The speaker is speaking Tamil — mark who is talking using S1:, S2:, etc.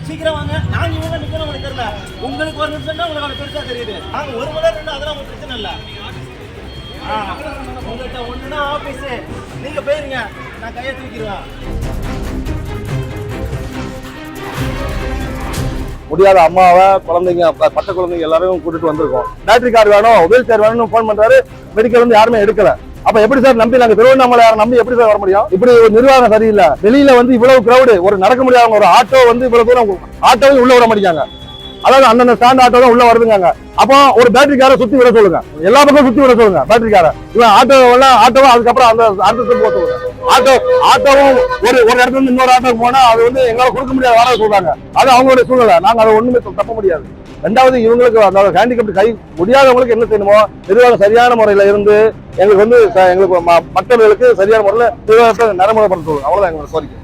S1: சீக்கிரம் வாங்க. நாங்க இவங்க நிக்கணும் உங்களுக்கு தெரியல. உங்களுக்கு ஒரு நிமிஷம் தான் உங்களுக்கு பெருசா தெரியுது. நாங்க ஒரு மணி நேரம் அதெல்லாம் ஒரு பிரச்சனை இல்ல. உங்கள்கிட்ட ஒண்ணுன்னா ஆபீஸ் நீங்க போயிருங்க, நான் கையை தூக்கிடுவேன்.
S2: முடியாத அம்மாவை குழந்தைங்க பட்ட குழந்தைங்க எல்லாரும் கூட்டிட்டு வந்திருக்கோம். பேட்டரி கார் வேணும், வீல் சேர் வேணும்னு போன் பண்றாரு. மெடிக்கல் வந்து யாருமே எடுக்கல. அப்ப எப்படி சார் நம்பி நாங்க திருவண்ணாமலை நம்பி எப்படி சார் வர முடியும்? இப்படி ஒரு நிர்வாகம் சரியில்லை. வெளியில வந்து இவ்வளவு கிரௌடு, ஒரு நடக்க முடியாத ஒரு ஆட்டோ வந்து இவ்வளவு தூரம் ஆட்டோவும் உள்ள விட மாட்டேங்காங்க. அதாவது அந்தந்த ஸ்டாண்ட் ஆட்டோ தான் உள்ள வருதுங்க. அப்போ ஒரு பேட்டரி காரை சுத்தி விட சொல்லுங்க, எல்லா பக்கம் சுத்தி விட சொல்லுங்க பேட்டரி காரை. இவன் ஆட்டோவும் அதுக்கப்புறம் அந்த அடுத்த போக சொல்லுங்க. ஆட்டோவும் ஒரு இடத்துல இருந்து இன்னொரு ஆட்டோக்கு போனா அது வந்து எங்களால கொடுக்க முடியாத வாடகை சொல்றாங்க. அது அவங்களுடைய சூழ்நிலை, நாங்க அதை ஒண்ணுமே தப்ப முடியாது. ரெண்டாவது இவங்களுக்கு அந்த ஹேண்டிகேப்ட் கை முடியாதவங்களுக்கு என்ன செய்யணுமோ நிர்வாகம் சரியான முறையில இருந்து எங்களுக்கு வந்து எங்களுக்கு மற்றவர்களுக்கு சரியான முறையில நிர்வாகத்தை நடைமுறைப்படுத்த சொல்லுங்க. அவ்வளவுதான் எங்களோட கோரிக்கை.